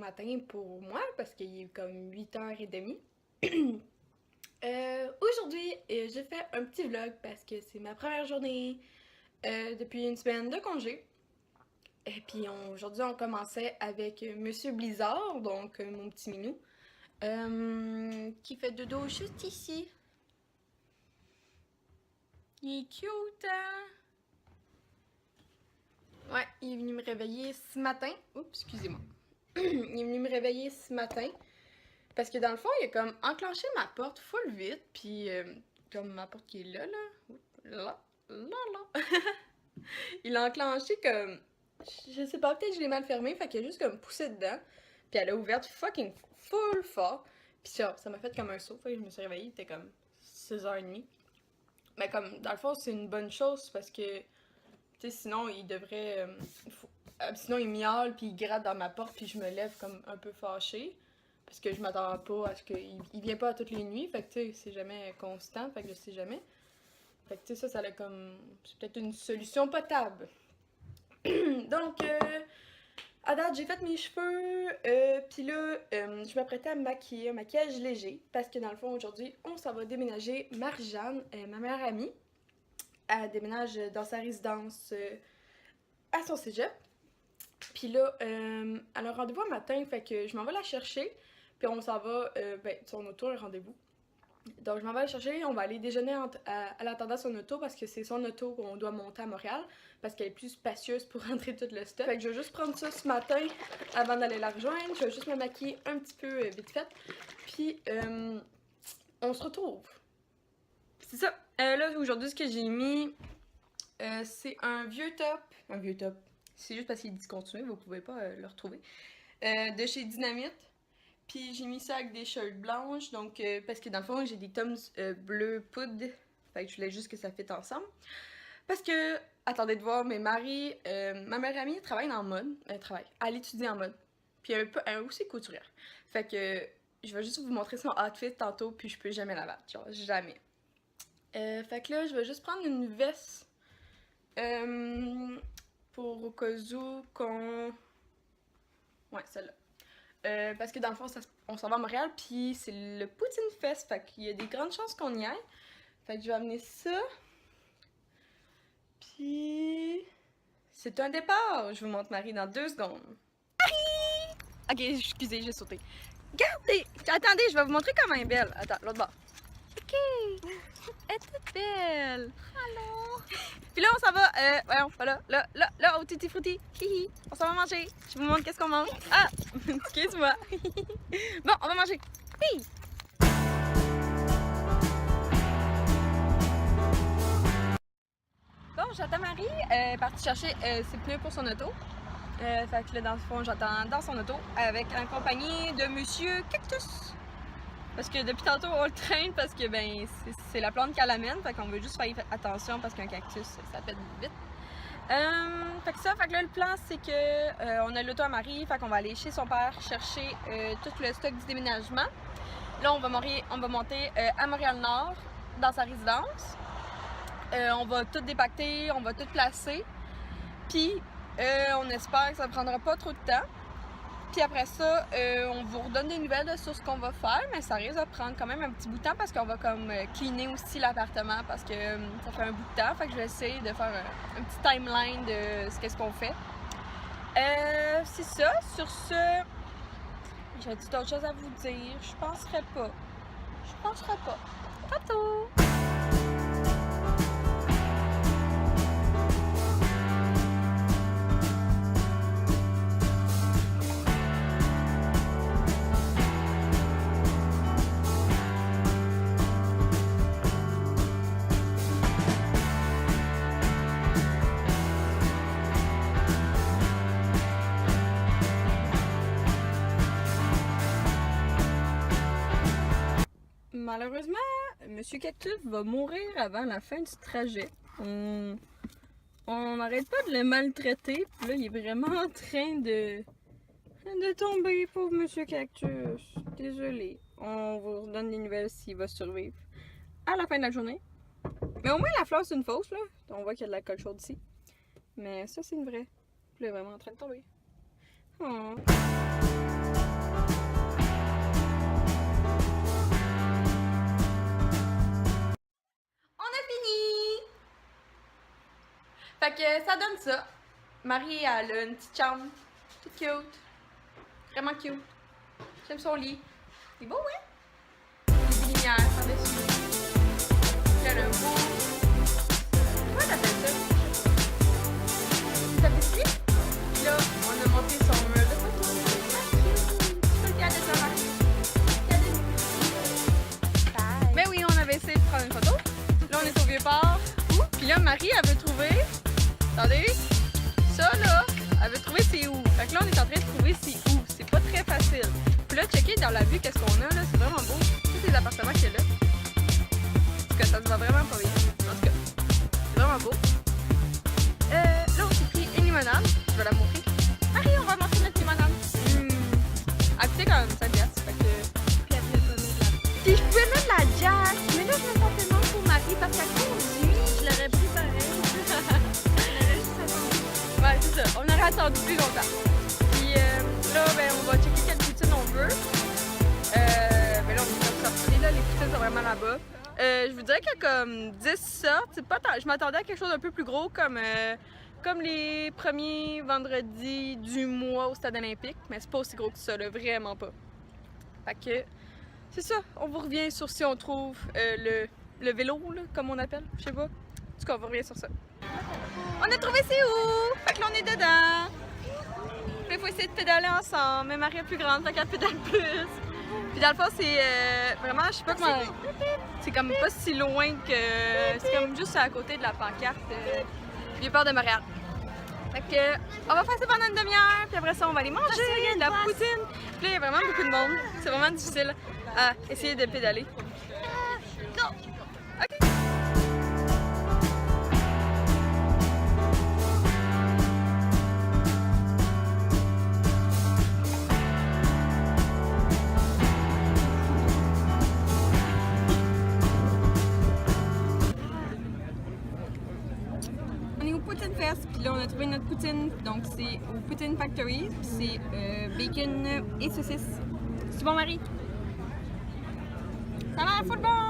matin pour moi parce qu'il est comme 8h30. Aujourd'hui, j'ai fait un petit vlog parce que c'est ma première journée depuis une semaine de congé. Et puis aujourd'hui, on commençait avec Monsieur Blizzard, donc mon petit minou, qui fait dodo juste ici. Il est cute, hein? Ouais, il est venu me réveiller ce matin. Oups, excusez-moi. Il est venu me réveiller ce matin. Parce que dans le fond, il a comme enclenché ma porte full vite. Puis, comme ma porte qui est là, là. Là, là, là. Il l'a enclenché comme. Je sais pas, peut-être que je l'ai mal fermé. Fait qu'il a juste comme poussé dedans. Puis elle a ouvert fucking full fort. Puis ça m'a fait comme un saut. Fait que je me suis réveillée. Il était comme 6h30. Mais comme, dans le fond, c'est une bonne chose parce que. Tu sais, sinon, il devrait. Sinon, il miaule, puis il gratte dans ma porte, puis je me lève comme un peu fâchée. Parce que je m'attends pas à ce qu'il vient pas à toutes les nuits. Fait que, tu sais, c'est jamais constant. Fait que je sais jamais. Fait que, tu sais, ça a comme. C'est peut-être une solution potable. Donc, à date, j'ai fait mes cheveux. Puis là, je m'apprêtais à me maquiller, un maquillage léger. Parce que, dans le fond, aujourd'hui, on s'en va déménager. Marie-Jeanne, ma meilleure amie, elle déménage dans sa résidence à son cégep. Puis là, elle a un rendez-vous un matin, fait que je m'en vais la chercher. Puis on s'en va, son auto a un rendez-vous. Donc je m'en vais la chercher, on va aller déjeuner à l'attendant son auto parce que c'est son auto qu'on doit monter à Montréal parce qu'elle est plus spacieuse pour rentrer tout le stuff. Fait que je vais juste prendre ça ce matin avant d'aller la rejoindre. Je vais juste me maquiller un petit peu vite fait. Puis on se retrouve. C'est ça. Là, aujourd'hui, ce que j'ai mis, c'est un vieux top. Un vieux top. C'est juste parce qu'il est discontinué, vous pouvez pas le retrouver. De chez Dynamite. Puis j'ai mis ça avec des shirts blanches. Donc, parce que dans le fond, j'ai des toms bleu poudre. Fait que je voulais juste que ça fitte ensemble. Parce que, attendez de voir, mais Marie, ma meilleure amie, elle travaille dans le mode. Elle étudie en mode. Puis elle est aussi couturière. Fait que je vais juste vous montrer son outfit tantôt. Puis je peux jamais la battre. Genre, jamais. Fait que là, je vais juste prendre une veste pour au cas où qu'on... Ouais, celle-là. Parce que dans le fond, on s'en va à Montréal, puis c'est le Poutine Fest, fait qu'il y a des grandes chances qu'on y aille. Fait que je vais amener ça. Puis... c'est un départ! Je vous montre Marie dans 2 secondes. Marie! Ok, excusez, j'ai sauté. Regardez! Attendez, je vais vous montrer comment elle est belle. Attends, l'autre bord. Ok! Elle est toute belle! Allô! Puis là, on s'en va, voyons, voilà, là, au Tutti Frutti. Hihi! On s'en va manger. Je vous montre qu'est-ce qu'on mange. Ah! Excuse-moi. Bon, on va manger. Hi! Bon, j'attends Marie. Elle est partie chercher ses pneus pour son auto. Fait que là, dans le fond, j'attends dans son auto avec en compagnie de Monsieur Cactus. Parce que depuis tantôt, on le traîne parce que ben c'est la plante qu'elle amène. Fait qu'on veut juste faire attention parce qu'un cactus, ça pète vite. Fait que là, le plan, c'est que on a l'auto à Marie. Fait qu'on va aller chez son père chercher tout le stock du déménagement. Là, on va monter à Montréal-Nord, dans sa résidence. On va tout dépacter, on va tout placer. Puis, on espère que ça ne prendra pas trop de temps. Puis après ça, on vous redonne des nouvelles sur ce qu'on va faire, mais ça risque de prendre quand même un petit bout de temps parce qu'on va comme cleaner aussi l'appartement parce que ça fait un bout de temps. Fait que je vais essayer de faire un petit timeline de ce qu'est-ce qu'on fait. C'est ça. Sur ce, j'ai d'autres choses à vous dire. Je penserais pas. Tantôt! Malheureusement, Monsieur Cactus va mourir avant la fin du trajet. On n'arrête pas de le maltraiter. Puis là, il est vraiment en train de tomber, pauvre Monsieur Cactus. Désolé. On vous redonne des nouvelles s'il va survivre à la fin de la journée. Mais au moins, la fleur, c'est une fausse, là. On voit qu'il y a de l'alcool chaud ici. Mais ça, c'est une vraie. Puis là, il est vraiment en train de tomber. Oh. Fait que ça donne ça. Marie, elle a une petite chambre. Toute cute. Vraiment cute. J'aime son lit. C'est beau, hein? Des lumières par-dessus. Elle a un beau. Comment t'appelles ça? Ça fait lit? Là, on a monté son mur de photo. Tu peux regarder ça, Marie? Bye. Mais oui, on avait essayé de prendre une photo. Là, on est au Vieux-Port. Puis là, Marie, elle veut trouver. Attendez. Ça, là, elle veut trouver c'est où. Fait que là, on est en train de trouver c'est où. C'est pas très facile. Puis là, checker dans la vue, qu'est-ce qu'on a, là. C'est vraiment beau. Tous les appartements qu'il y a là. Parce que ça se voit vraiment pas bien. En tout cas, c'est vraiment beau. Là, on s'est pris une limonade. Je vais la montrer. Marie, on va montrer notre limonade. Elle coûtait quand même 5 piastres. Fait que. Puis elle voulait pas mettre la... Puis je pouvais mettre la Jack. Mais là, je me sens tellement pour Marie parce qu'elle conduit. Je l'aurais pris pareil. Ouais, c'est ça. On aurait attendu plus longtemps. Puis là, ben, on va checker quelle poutine on veut. Ben là, on est sortis. Là, les poutines sont vraiment là-bas. Je vous dirais qu'il y a comme 10 sortes. C'est pas tant... Je m'attendais à quelque chose d'un peu plus gros comme les premiers vendredis du mois au Stade olympique. Mais c'est pas aussi gros que ça, là. Vraiment pas. Fait que c'est ça. On vous revient sur si on trouve le vélo, là, comme on appelle. Je sais pas. En tout cas, on vous revient sur ça. On a trouvé c'est où? Fait que là on est dedans. Puis il faut essayer de pédaler ensemble. Mais Marie est plus grande, fait qu'elle pédale plus. Puis dans le fond c'est vraiment, je sais pas comment. C'est comme pas si loin que. C'est comme juste à côté de la pancarte Vieux-Port de Montréal. Fait que on va faire ça pendant une demi-heure, puis après ça on va aller manger de la poutine. Puis là il y a vraiment beaucoup de monde. C'est vraiment difficile à essayer de pédaler. Go! Ok! On est au Poutine Fest, puis là on a trouvé notre poutine, donc c'est au Poutine Factory, puis c'est bacon et saucisse. C'est bon, Marie? Ça a l'air full bon!